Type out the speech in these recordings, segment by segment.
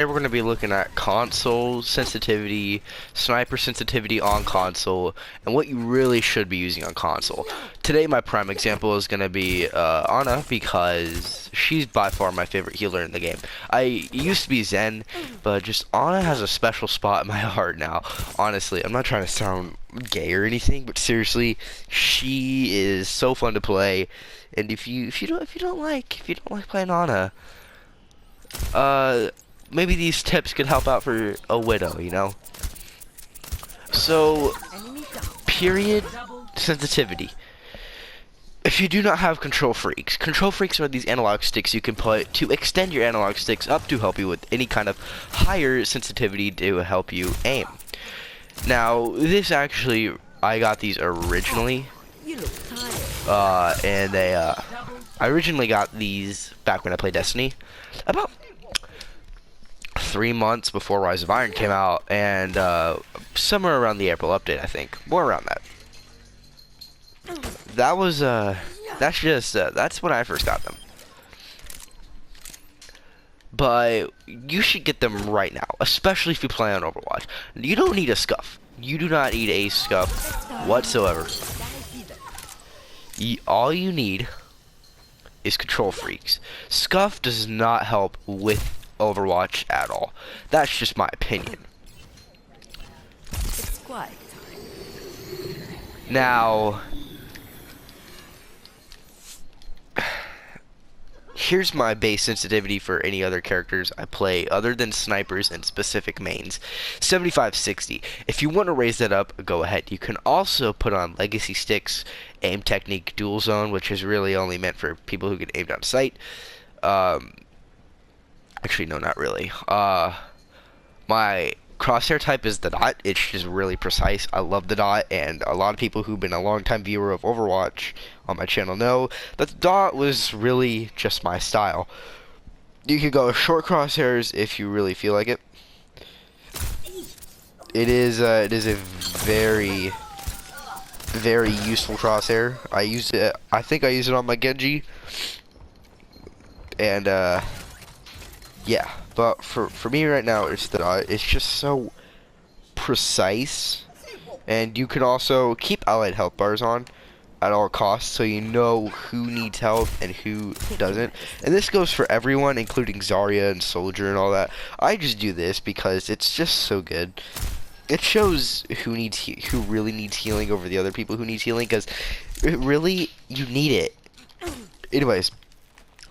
Here we're going to be looking at console sensitivity, sniper sensitivity on console, and what you really should be using on console. Today my prime example is going to be Ana, because she's by far my favorite healer in the game. I used to be Zen, but just Ana has a special spot in my heart now. Honestly, I'm not trying to sound gay or anything, but seriously, she is so fun to play. And if you don't like playing Ana, maybe these tips could help out for a widow, you know? So, period sensitivity. If you do not have control freaks are these analog sticks you can put to extend your analog sticks up to help you with any kind of higher sensitivity to help you aim. Now, this actually, I got these originally, and I originally got these back when I played Destiny, about 3 months before Rise of Iron came out, and somewhere around the April update, I think. More around that. That was, that's when I first got them. But you should get them right now, especially if you play on Overwatch. You don't need a scuff. You do not need a scuff whatsoever. All you need is control freaks. Scuff does not help with Overwatch at all. That's just my opinion. Now, here's my base sensitivity for any other characters I play other than snipers and specific mains. 75-60. If you want to raise that up, go ahead. You can also put on legacy sticks, aim technique, dual zone, which is really only meant for people who can aim down sight. Actually, no, not really. My crosshair type is the dot. It's just really precise. I love the dot, and a lot of people who've been a long-time viewer of Overwatch on my channel know that the dot was really just my style. You can go short crosshairs if you really feel like it. It is a very, very useful crosshair. I use it. I think I use it on my Genji, and yeah, but for me right now, it's just so precise, and you can also keep allied health bars on at all costs, so you know who needs health and who doesn't. And this goes for everyone, including Zarya and Soldier and all that. I just do this because it's just so good. It shows who really needs healing over the other people who needs healing, because really, you need it. Anyways,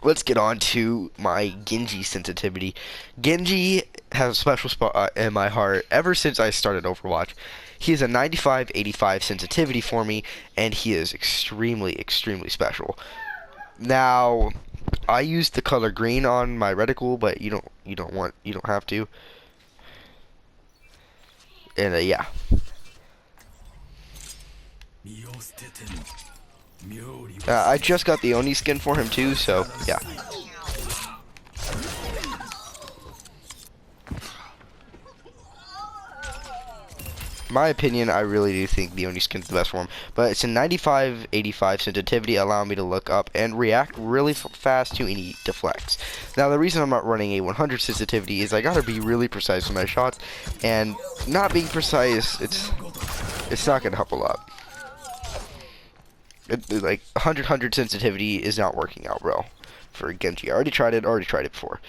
let's get on to my Genji sensitivity. Genji has a special spot in my heart ever since I started Overwatch. He is a 95-85 sensitivity for me, and he is extremely, extremely special. Now, I use the color green on my reticle, but you don't have to. And yeah. I just got the Oni skin for him too, so yeah. My opinion, I really do think the Oni skin's the best for him, but it's a 95-85 sensitivity, allowing me to look up and react really fast to any deflects. Now, the reason I'm not running a 100 sensitivity is I gotta be really precise with my shots, and not being precise, it's not gonna help a lot. Like 100 sensitivity is not working out well for Genji. I already tried it before.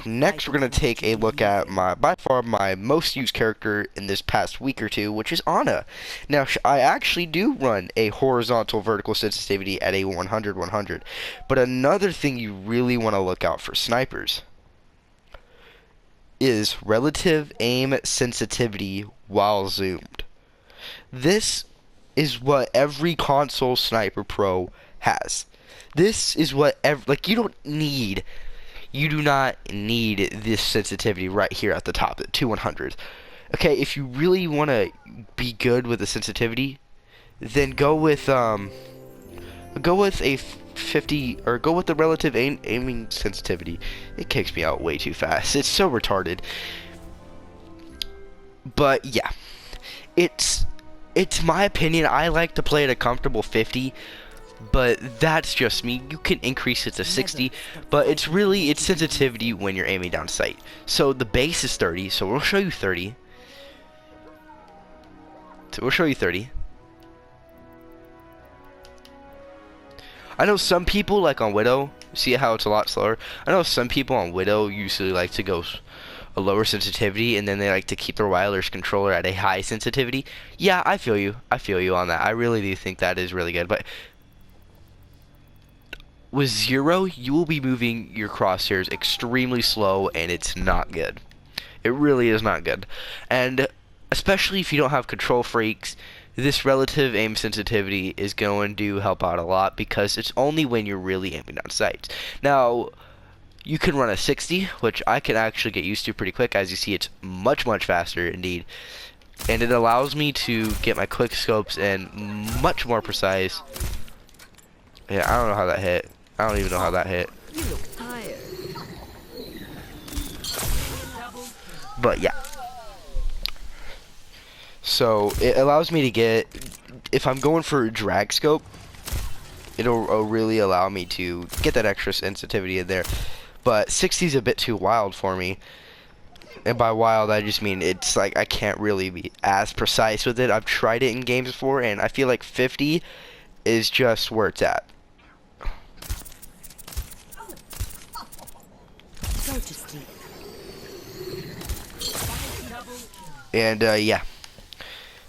Next, we're gonna take a look at by far my most used character in this past week or two, which is Ana. Now, I actually do run a horizontal vertical sensitivity at a 100, but another thing you really want to look out for snipers is relative aim sensitivity while zoomed. This is what every console sniper pro has. This is what you do not need this sensitivity right here at the top at 100. Okay, if you really want to be good with the sensitivity, then go with a 50, or go with the relative aiming sensitivity. It kicks me out way too fast. It's so retarded. But yeah, it's my opinion. I like to play at a comfortable 50 but that's just me. You can increase it to 60, but it's sensitivity when you're aiming down sight. So the base is 30, so we'll show you 30. So we'll show you 30. I know some people, like on Widow, see how it's a lot slower? I know some people on Widow usually like to go a lower sensitivity, and then they like to keep their wireless controller at a high sensitivity. Yeah, I feel you. I feel you on that. I really do think that is really good. But with 0, you will be moving your crosshairs extremely slow, and it's not good. It really is not good. And especially if you don't have control freaks, this relative aim sensitivity is going to help out a lot, because it's only when you're really aiming down sights. Now, you can run a 60, which I can actually get used to pretty quick. As you see, it's much faster indeed. And it allows me to get my quick scopes in much more precise. Yeah, I don't know how that hit. I don't even know how that hit. You look tired. But yeah. So it allows me to get, if I'm going for a drag scope, it'll really allow me to get that extra sensitivity in there. But 60 is a bit too wild for me. And by wild, I just mean it's like I can't really be as precise with it. I've tried it in games before, and I feel like 50 is just where it's at. Go to sleep. And yeah,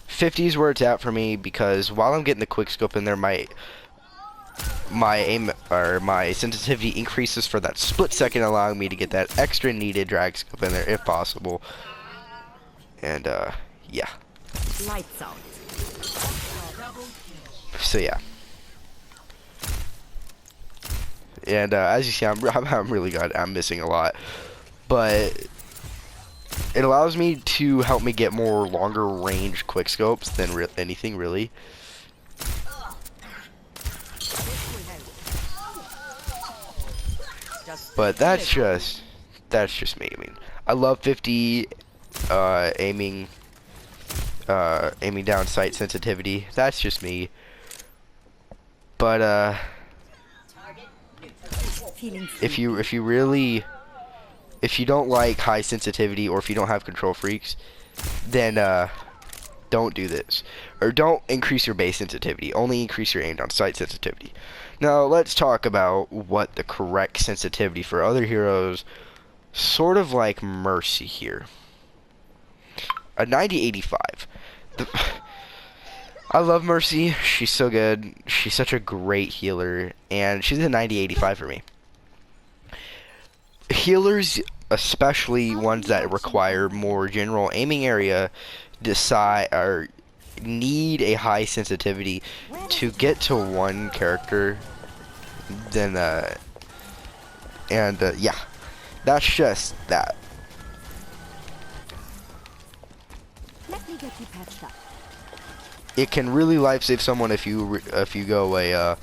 50 is where it's at for me, because while I'm getting the quick scope in there, my aim or my sensitivity increases for that split second, allowing me to get that extra needed drag scope in there if possible. And yeah. Lights out. So yeah. And as you see, I'm really good. I'm missing a lot, but it allows me to help me get more longer range quick scopes than anything really. But that's just me. I mean, I love 50 aiming down sight sensitivity. That's just me. But if you don't like high sensitivity, or if you don't have control freaks, then don't do this. Or don't increase your base sensitivity. Only increase your aim down sight sensitivity. Now let's talk about what the correct sensitivity for other heroes, sort of like Mercy here. A 90-85. I love Mercy. She's so good. She's such a great healer, and she's a 90-85 for me. Healers, especially ones that require more general aiming area, need a high sensitivity to get to one character. Then yeah, that's just that. Let me get you patched up. It can really life save someone if you go a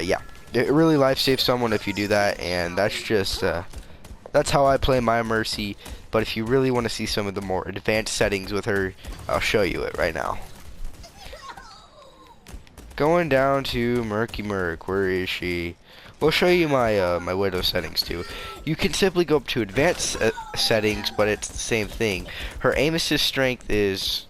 yeah. It really life saves someone if you do that, and that's just that's how I play my Mercy. But if you really want to see some of the more advanced settings with her, I'll show you it right now. Going down to Murky Merc, where is she? We'll show you my my Widow settings too. You can simply go up to advanced settings, but it's the same thing. Her aim assist strength is,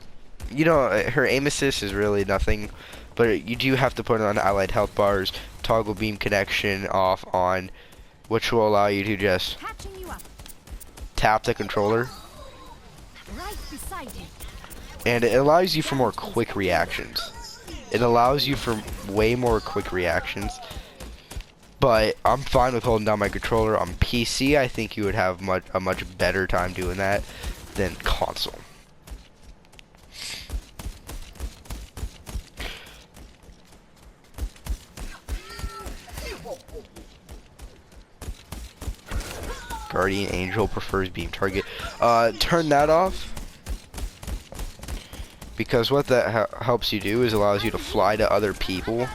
her aim assist is really nothing, but you do have to put it on allied health bars, toggle beam connection off on, which will allow you to just tap the controller. Right beside you. And it allows you for more quick reactions. It allows you for way more quick reactions. But I'm fine with holding down my controller. On PC, I think you would have a much better time doing that than console. Guardian Angel prefers beam target. Turn that off, because what that helps you do is allows you to fly to other people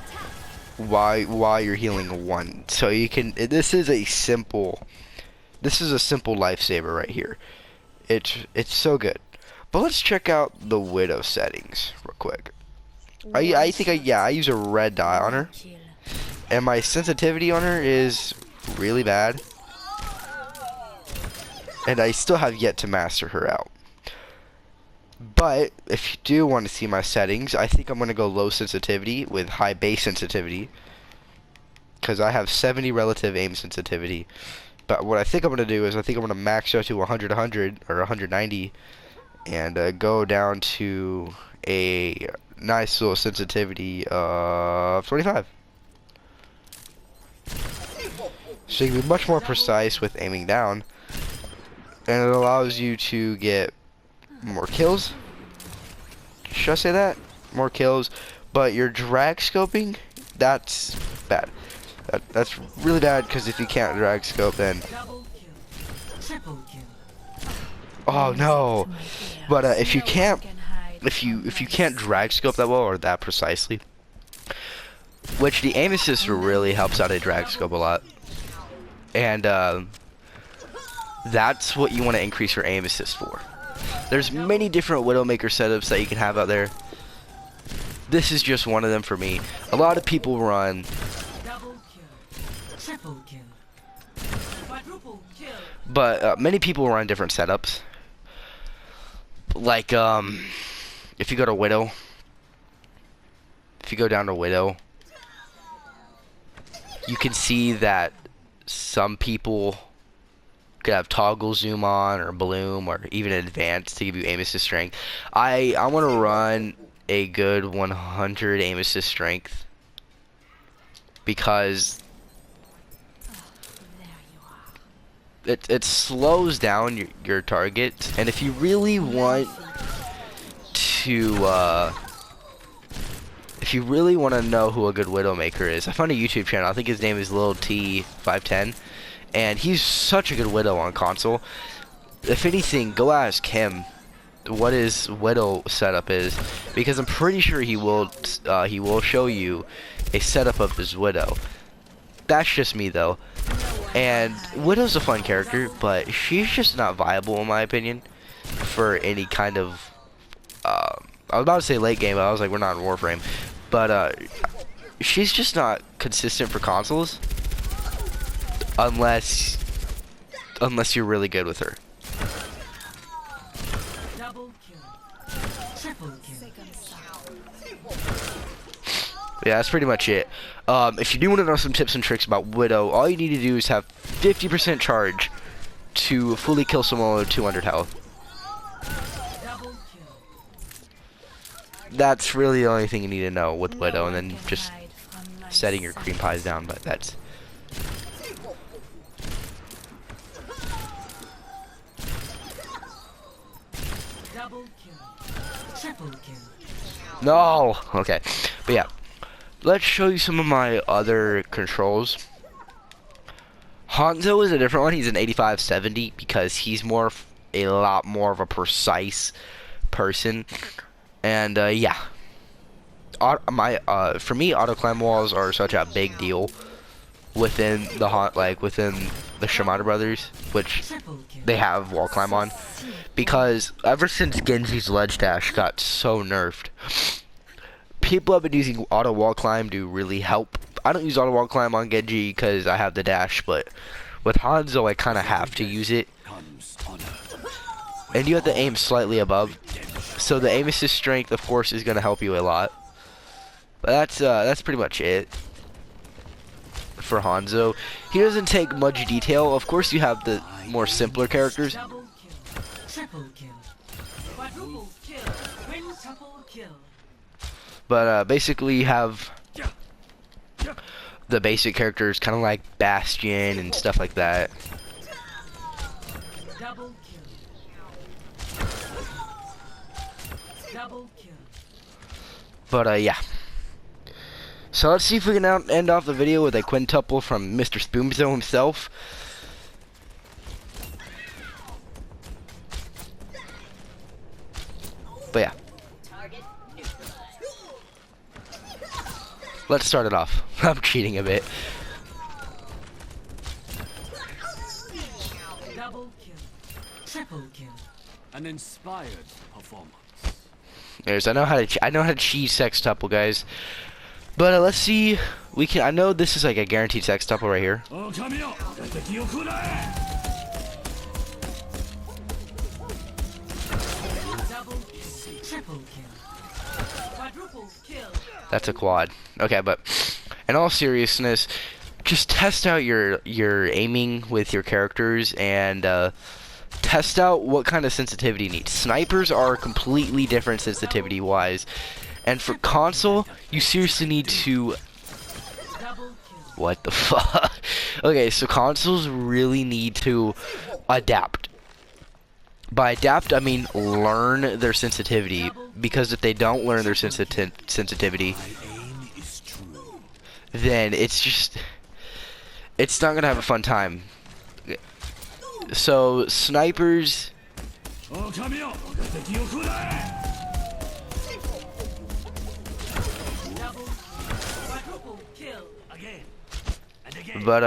while you're healing one. So you can. This is a simple lifesaver right here. It's so good. But let's check out the Widow settings real quick. I use a red dye on her, Kill. and my sensitivity on her is really bad, and I still have yet to master her out. But if you do want to see my settings, I think I'm going to go low sensitivity with high base sensitivity, because I have 70 relative aim sensitivity. But what I think I'm going to do is I think I'm going to max out to 100 or 190 and go down to a nice little sensitivity of 25. So you can be much more precise with aiming down, and it allows you to get more kills. Should I say that? More kills, but your drag scoping, that's bad. That's really bad, because if you can't drag scope, then oh no. But if you can't drag scope that well or that precisely, which the aim assist really helps out a drag scope a lot, and that's what you want to increase your aim assist for. There's many different Widowmaker setups that you can have out there. This is just one of them for me. A lot of people run but many people run different setups. Like if you go to Widow, if you go down to Widow, you can see that some people could have toggle zoom on or bloom or even advanced to give you aim assist strength. I want to run a good 100 aim assist strength, because it slows down your target, and if you really want to know who a good Widowmaker is, I found a YouTube channel. I think his name is Lil T510, and he's such a good Widow on console. If anything, go ask him what his Widow setup is, because I'm pretty sure he will show you a setup of his Widow. That's just me though. And Widow's a fun character, but she's just not viable in my opinion for any kind of I was about to say late game, but I was like, we're not in Warframe. But she's just not consistent for consoles unless you're really good with her. Yeah, that's pretty much it. If you do want to know some tips and tricks about Widow, all you need to do is have 50% charge to fully kill someone with 200 health. That's really the only thing you need to know with Widow, and then just setting your cream pies down, but that's... No! Okay. But yeah. Let's show you some of my other controls. Hanzo is a different one. He's an 8570 because he's a lot more of a precise person. And yeah. For me, auto climb walls are such a big deal within the Shimada brothers, which they have wall climb on, because ever since Genji's ledge dash got so nerfed, people have been using auto wall climb to really help. I don't use auto wall climb on Genji because I have the dash, but with Hanzo I kind of have to use it, and you have to aim slightly above, so the aim assist strength of course is going to help you a lot. But that's pretty much it for Hanzo. He doesn't take much detail. Of course you have the more simpler characters, but basically you have the basic characters, kind of like Bastion and stuff like that. But yeah. So let's see if we can end off the video with a quintuple from Mr. Spoomzo himself. But yeah. Let's start it off. I'm cheating a bit. Double kill. Triple kill. An inspired performance. Anyways, I know how to cheese sextuple, guys. But let's see. We can. I know this is like a guaranteed sextuple right here. That's a quad. Okay, but in all seriousness, just test out your aiming with your characters and test out what kind of sensitivity you need. Snipers are completely different sensitivity-wise, and for console, you seriously need to. What the fuck? Okay, so consoles really need to adapt. By adapt, I mean learn their sensitivity, because if they don't learn their sensitivity, then it's not gonna have a fun time. So snipers, but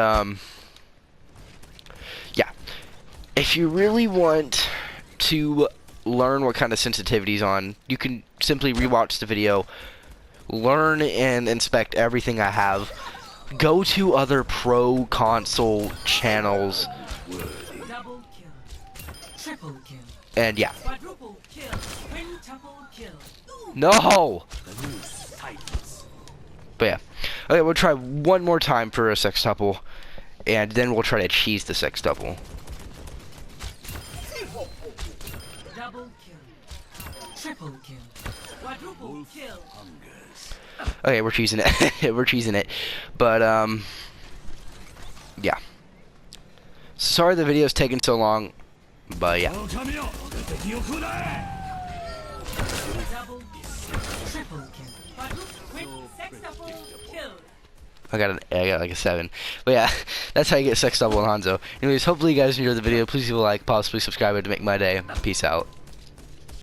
yeah, if you really want to learn what kind of sensitivities on, you can simply rewatch the video, learn and inspect everything I have, go to other pro console channels, and yeah. No! But yeah. Okay, we'll try one more time for a sextuple, and then we'll try to cheese the sextuple. Okay, we're cheesing it. We're cheesing it. But yeah. Sorry the video's taking so long, but yeah. I got like a 7. But yeah, that's how you get sextuple in Hanzo. Anyways, hopefully you guys enjoyed the video. Please leave a like, possibly subscribe to make my day. Peace out.